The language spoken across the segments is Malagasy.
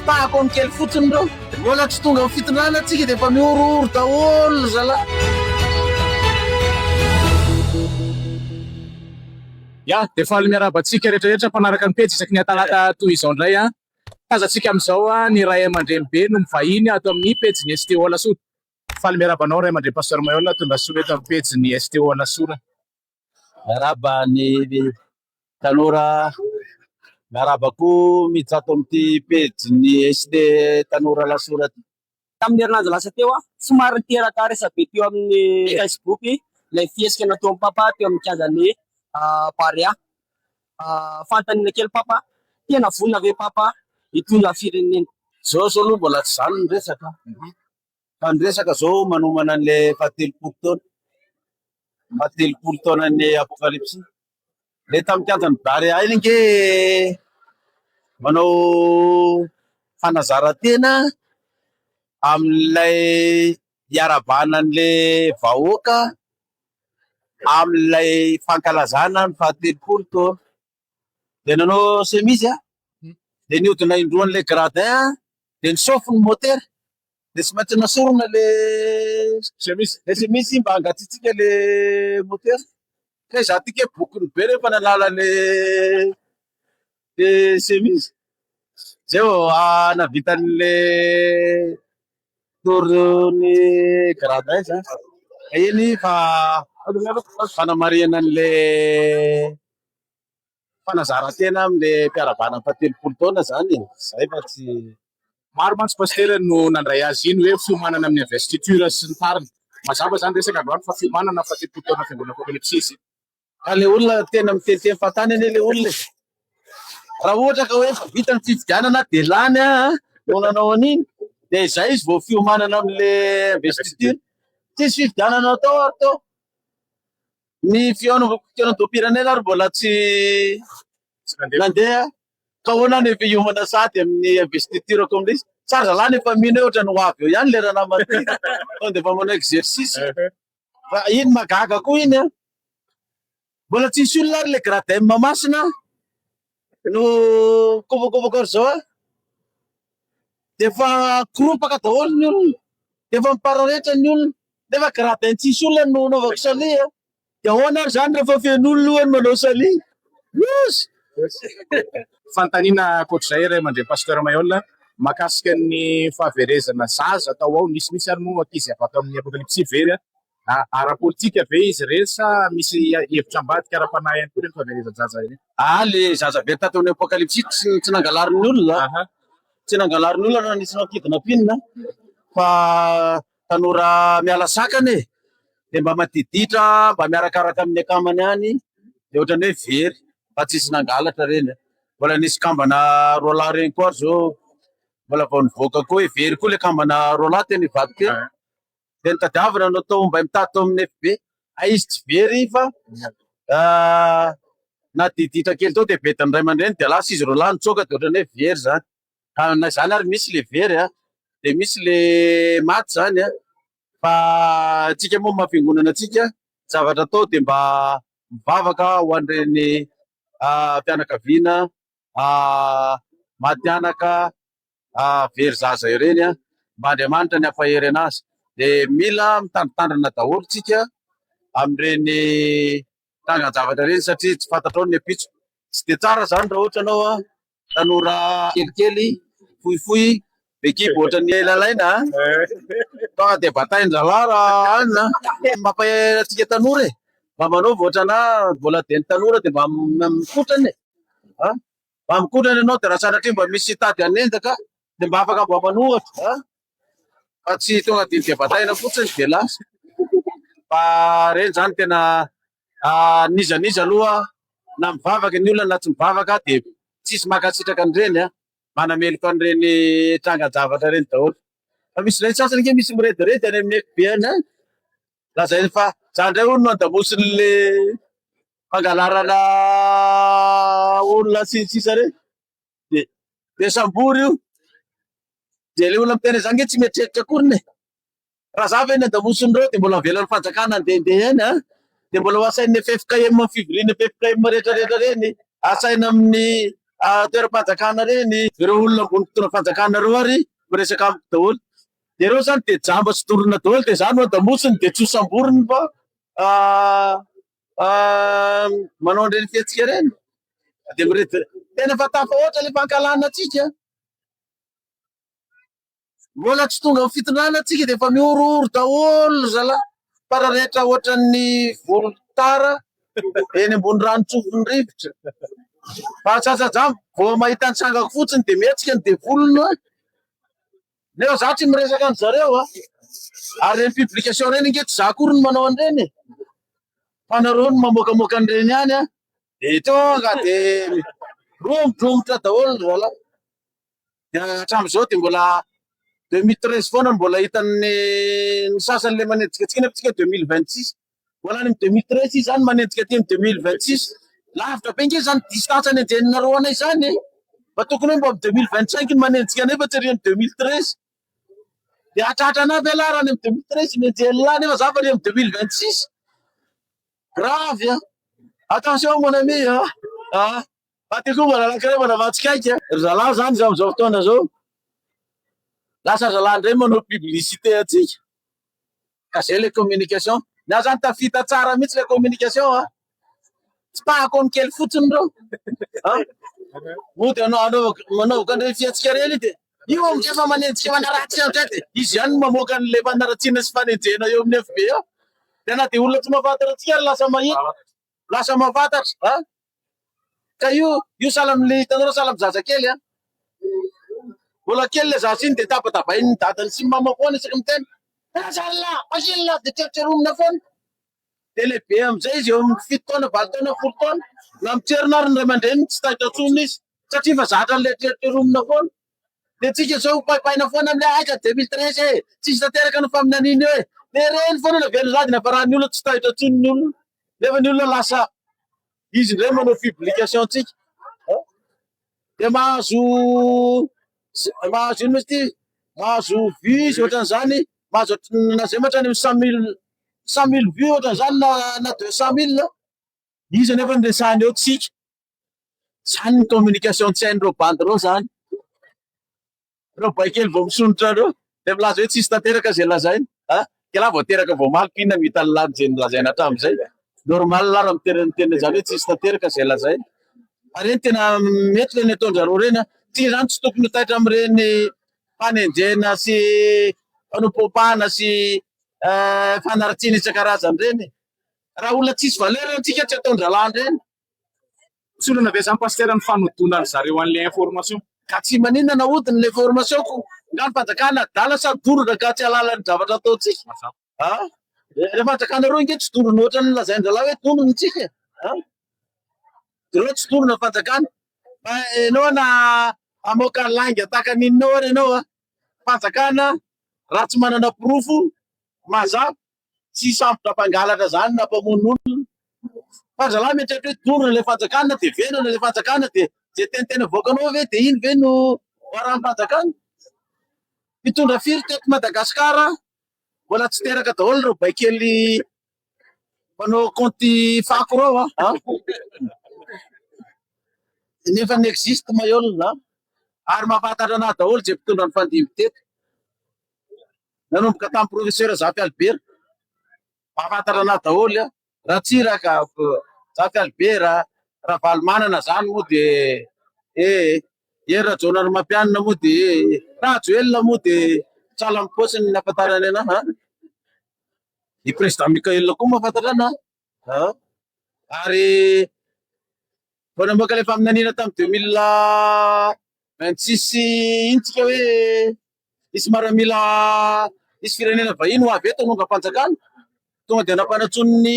tapahako amin'ny kely fotsiny reo mbola tsy tonga amin'ny fitondrana atsika dia efa miororo daholo zalahy. Ya dia faly miarabantsika rehetrarehetra mpanaraka ny pejy isaky ny atalata toy izao indray a. Tazantsika amin'izao a ny ray aman-dreny be no mivahiny ato amin'ny pejy ny STO Lasoa. Faly miarabanao ray aman-dreny Pasteur Mayola tondrasoa eto amin'ny pejy ny STO Lasoa. Miaraba ny tanora, miaraba koa mijato amin'ity pejy ny SD tanora Lasoa. Tamin'ny herinandro lasa teo somary niteraka resabe teo amin'ny Facebook ilay fiesika nataon'ny papa teo amin'ny kianjany Barea. Fantanina kely papa, tena vonina ve papa hitondra firenena. Zao aloha mbola tsy zany ny resaka. Fa ny resaka zao manomana an'ilay fahatelopolo taona ny apokalypsy. Le tamin'ny kianjany Barea iny nge manao fanazara-tena amin'ilay iarabanan'ilay vahoaka amin'ilay fankalazana ny fahatelopolo taona. De nanao semisy dia nihodina indroan'ilay gradin dia nisofy ny motera dia tsy maintsy nasorona le semisy mba hangatsiatsika le motera. Ka za tika bokony be rehefa nanala le semisy zay vao navitan'le torony gradin zany. Iny fa fanamariana an'le fanazara-tena amin'le mpiarabana fahatelopolo taona zany. Zay fa tsy Maro mantsy pasteur no nandray azy iny hoe fiomanana amin'ny investiture sy ny tariny. Mazava zany resaka androany fa fiomanana fahatelopolo taona fiangonana apokalypsisy. ka le olona tena mitete fatany ane le olona. Raha ohatra ka hoe vita ny fifidianana dia lany no nanao an'iny dia izay izy vao fiomanana amin'le investiture. Tsisy fifidianana atao. Ny fianan-doam-pirenena ary mbola tsy nandeha. Ka hoana ny hiomana sady amin'ny investiture ko amin'izy. Tsara zalahy nefa mino ohatra ny ho avy eo ihany lera namany. Dia efa manao exercice. Fa iny magaga koa iny mbola tsisy olona ary le gradin Mahamasina no kovakova zao dia efa koropaka daholo ny olona, dia efa mipararetra ny olona, nefa gradin tsisy olona no naovako sali dia ahoana ary zany rehefa feno olona ohany manao sali. Fantaniana koatr'izay ray aman-dreny Pasteur Mayola mahakasika ny fahaverezana zaza atao ao misy ary moa ankizy avy ato amin'ny apokalypsy very ara-politika ve izy ireny sa misy hevitra ambadika ara-panahy ihany koa reny fahaverezan-jaza ireny? Le zaza very tato amin'ny apokalypsy tsy nangalarin'ny olona. Tsy nangalarin'ny olona na nisy nakidina pinina fa tanora miala sakany dia mba matiditra mba miarakaraka amin'ny akamany any dia ohatrany hoe very fa tsisy nangalatra reny. Mbola nisy kambana roalahy reny koa zao mbola vao nivoaka koa hoe very koa le kambana roalahy tena hivady teo. Dia nitadiavana no atao mba mitato amin'ny FB. Izy tsy very fa nadiditra kely tao dia betany ray aman-dreny dia lasa izy roalahy nitsoaka dia ohatrany hoe very zany. Na zany ary misy le very dia misy le maty zany fa antsika moa mahafiangonana antsika zavatra atao dia mba mivavaka ho an'ireny mpianakaviana matianaka very zaza ireny mba Andriamanitra ny hafahery anazy. Dia mila mitandritandrina daholo tsika amin'ireny trangan-javatra ireny satria tsy fantatrao ny apitso. Tsy dia tsara zany raha ohatra anao tanora kelikely fohifohy bekiby ohatra ny elalaina tonga dia batain-dralahy raha anina mampahay antsika tanora mba manaova ohatrana mbola dia ny tanora dia mba mikotrany mba mikotrany ianao dia raha sanatria mba misy tady anendaka dia mba afaka mba manohatra fa tsy tonga dia bataina fotsiny dia lasa. Fa reny zany tena nizaniza aloha na mivavaka ny olona na tsy mivavaka dia tsisy makasitraka an'ireny manameloka an'ireny trangan-javatra ireny daholo. Fa misy ireny sasany ke misy mirediredy any amin'ny FB any lazainy fa za indray hono no andamosin'le fangalarana olona sisa reny dia sambory io dia le olona miteny zany tsy mieritreritry akoriny. Raha za ve ny andamosin'ireo dia mbola avelan'ny fanjakana andehandeha any dia mbola ho asain'ny FFKM amin'ny fivoriana FFKM rehetrarehetra reny asaina amin'ny toeram-panjakana reny ireo olona ambony fotoana fanjakana reo ary miresaka amiko daholo de reo zany de jamba sy torona daholo de zany damosiny de tsosamborony fa manao an'ireny fihetsika reny de mirety tena fa tafahoatra le fankalana atsika mbola tsy tonga amin'ny fitondrana atsika de efa miorooro daholo zalahy pararehetra ohatran'ny volotara eny ambony rano tsofiny rivotra fa sasajambo vao mahita ny sangako fotsiny de mihetsika ny devolony nefa za tsy miresaka any zareo ary reny publication reny nge tsy za kory ny manao an'ireny fa nareo ny mamoakamoaka an'ireny any de tonga de romodromotra daholo zalahy de hatramizao de mbola 2013 foana mbola hitan'ny sasany le manenjika atsika nefa tsika 2026 mbola any 2013 izy zany manenjika aty 2026 lavitra be nge zany distance any anjeninareo anay zany fa tokony hoe mbo am 2025 ny manenjika nefa tsy ry 2013 de atratra ana be ala raha any 2013 ny anjelina nefa za fa ry 2026 grave attention mon ami ty koa mbola anankiray mbola matsikaiky ry zalahy zany za amizao fotoana zao lasa zalahy ndray manao publicité atsika ka zay le communication na zany tafita tsara mihitsy le communication tsy pahako ny kely fotsiny reo mody manaovaka an'ireny fiatsika reny de io amizay fa manenjika manaratsy amizay de izy ihany mamoaka an'le manaratsiana sy fanenjena eo amin'ny FB tena de olona tsy mahafantatra atsika lasa mahita lasa mahafantatra ka io salamle hitanareo salamy zazakely mbola kely le zaza iny de tapatabainy ny dadany sy mamafoana isaky miteny zalla azilla de tserotseromina foana de lehibe amizay izy eo amin'ny 7 taona 20 taona 10 taona na mitrerinary ny ray aman-dreny tsy tahitra tsony izy satria fa zatra an'le tserotseromina foana de tsika zao paipaina foana amle aika 2013 tsisy tanteraka no faminaniny eo de reny foana na velo zadina fa raha ny olona tsy tahitra tsony ny olona nefa ny olona lasa izy ndray manao publication tsika de mahazo ino izy ty mahazo vues ohatran'izany mahazo na zay mahatrany 100 000 vues ohatran'izany na 200 000 izy nefa ny resahany eo tsika zany ny communication tsy hain'ireo bandy reo zany reo baikely vao misonitra reo de milaza hoe tsisy tanteraka zay lazainy ke la voateraka vao malipina mita ny lany zay nilazaina hatramizay normal lara miteniteny zany hoe tsisy tanteraka zay lazainy ary eny tena mety le ny ataonjareo reny tsika zany tsy tokony taitra am'ireny fanenjena sy fanompopana sy fanaratsiana isan-karazany reny raha olona tsisy valeur antsika tsy ataondralany reny tsy olona be zany pasteur ny fanodonany zareo an'le information ka tsy maninona nahodiny le formation ko ngany fanjakana dala sady dorona ka tsy alalany zavatra ataotsika le fanjakana reo inge tsy dorona ohatrany lazaindralahy hoe tonony tsika reo tsy dorona fanjakana fa enao na amoaka langa taka ninao ary enao fanjakana raha tsy manana profo mazava tsy sambotra mpangalatra zany na mpamon'olona fanjalahy mieritreritra hoe dorona le fanjakana de venona le fanjakana de zay tenitena voakanao ve de iny ve no oaran'ny fanjakana mitondra firy teto Madagasikara mbola tsy teraka daholo reo baikely manao compte fako reo nefa ny existe mahiolona ary mahafantatra anahy daholo zay mpitondra ny fandimby teto nanomboka tamin'ny professeur Zafy Albert mahafantatra anahy daholo raha tsiraka Zafy Albert raha valimanana zany moa de era jonary mampianina moa de raha joelona moa de tsala mipôsiny ny afantarany anahy i président Mikael koa mahafantatra anahy ary vao namoaka le faminanina tamin'ny 2026 iny tsika hoe isy maramila isy firenena vahiny ho avy eto hanonga fanjakana tonga de nampanatsony ny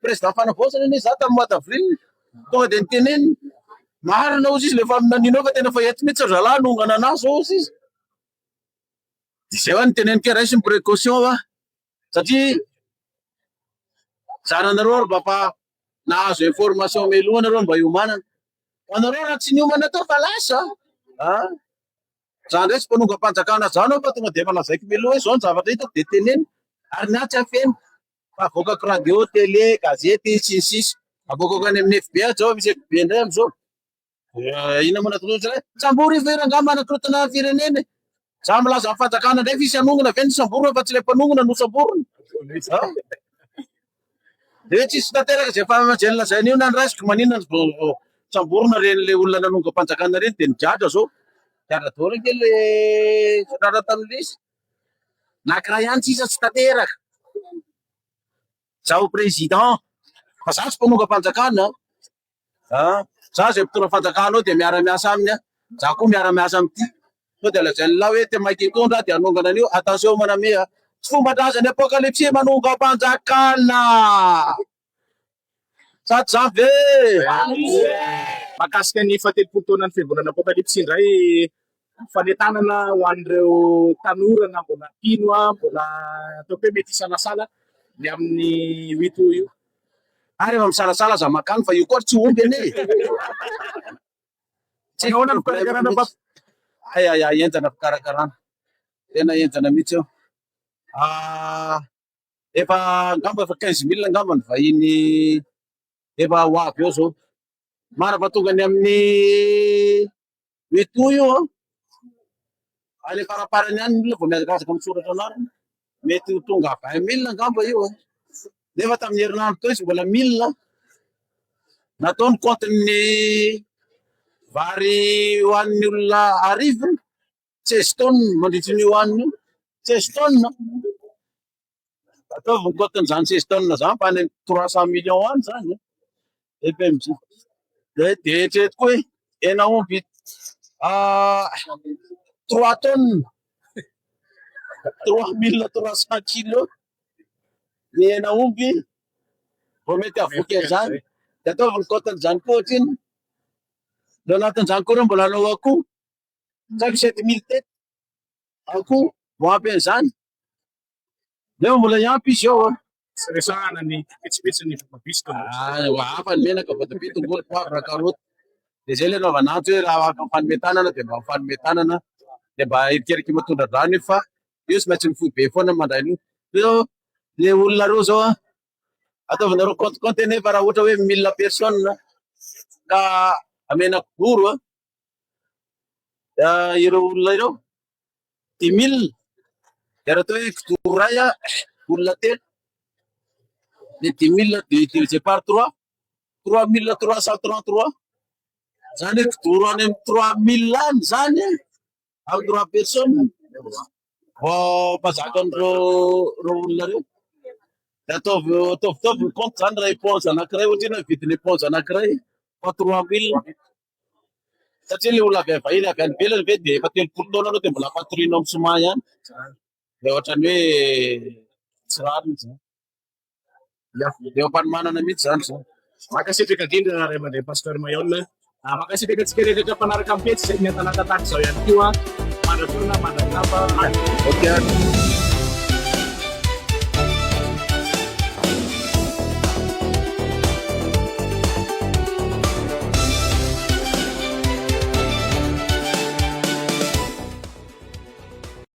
président fanavaozana anie za tamin'ny mois d'avril tonga de niteneny marina ozy izy le faminanina eo fa tena fa ety mihitsy zalahy nongana anazy zao ozy izy de zay hoa niteneniko raisy ny précaution satria zananareo ary mba fa nahazo information melohana reo mba hiomanana anareo raha tsy niomana tao fa lasa zany resy mpanonga mpanjakana zany ao fa tonga de efa lazaiko meloha hoe zao ny zavatra hitako de teneny ary na tsy afeno fa avoakako radio télé gazety sy ny sisy avoakako any amin'ny FB zao misy FB ndray amizao Ina moa natolotra hoe Samburu vera angamba anakorotana firenena. Za milaza amin'ny fanjakana ndray fisy anongana ve ny Samburu fa tsy le mpanongana no Samburu. De tsisy tanteraka zay fahamanjeny lazainy io na ny raisiko maninona ny Samborona reny le olona nanonga mpanjakana reny de nijatra zao. Jatra daholo ke le rara tamin'lisy. Nakiray ihany sisa tsy tanteraka. Zaho président. Fa za tsy mpanonga mpanjakana. Za zay mpitondra fanjakana ao de miara-miasa aminy. Za koa miara-miasa amity. Sao de lazainy lahy hoe te maiky hitondra de anongana an'io. Attention maname tsy fomban-draza ny apokalypsy manonga mpanjakana. Sady zany ve? Mahakasika ny fahatelopolo taonan'ny fiangonana apokalypsy indray fanetanana ho an'ireo tanora na mbola mpino mbola ataoko hoe mety hisalasala ny amin'ny wito io. Ary efa misalasala za makany fa io koa tsy omby ane. Tsy nahoana ny fikarakarana papa? Enjana fikarakarana. Tena enjana mihitsy eo. Efa ngamba efa 15,000 ngamba ny vahiny efa ho avy eo zao. Marina fa tonga ny amin'ny wito io ale faraparany ihany milona vao miazakazaka misoratra anarany. Mety ho tonga 20,000 ngamba io. Nefa tamin'ny herinandro teo izy mbola 1000. Natao ny compte-ny vary ho an'ny olona arivo 16 tonnes mandritra ny hoaniny 16 tonnes. Ataovy ny compte-n'izany 16 tonnes zany fa any 300 millions any zany. FMJ. De eritrereto koa hoe hena omby 3 tonnes 3300 kilos ny hena omby vao mety avoky zany. De ataovy ny compte-n'izany koa ohatriny. Ao anatin'izany koa mbola hanao akoho 7,000 tety. Akoho vao ampy an'izany. Nefa mbola iampy izy ao. Resahana ny pitsipitsiny voatabia tongolo. Hafa ny menaka voatabia tongolo poivre karoty. De zay le anaovana antsy hoe raha afaka fanometanana de mba fanometanana de mba hirikeriky matondra rano io fa io tsy maintsy mifoy be foana mandray an'io. Le olona reo zao ataovinareo compte nefa raha ohatra hoe 1000 personnes ka amenako goro ireo olona ireo 10,000 de raha atao hoe kidoro ray olona telo de 10,000 divisé par 3 3333 zany kidoro any amin'ny 3000 any zany amin'ny 3 personnes vao mazaka an'ireo olona reo. De ataovy ny compte zany raha éponge anankiray ohatra hoe vidiny éponge anankiray fa 3000. Satria le olona avy vahiny avy any ivelany ve de efa 30 taona anao de mbola patoriana amin'ny soma ihany. De ohatrany hoe tsy rariny zany. De mampanomanana mihitsy zany zao. Makasitraka indrindra ray aman-dreny pasteur Mayol. Makasitraka antsika rehetra mpanaraka amin'ny petsy izay miantalanta tahaka izao ihany koa. Mandrafona, mandrakapa. Okay.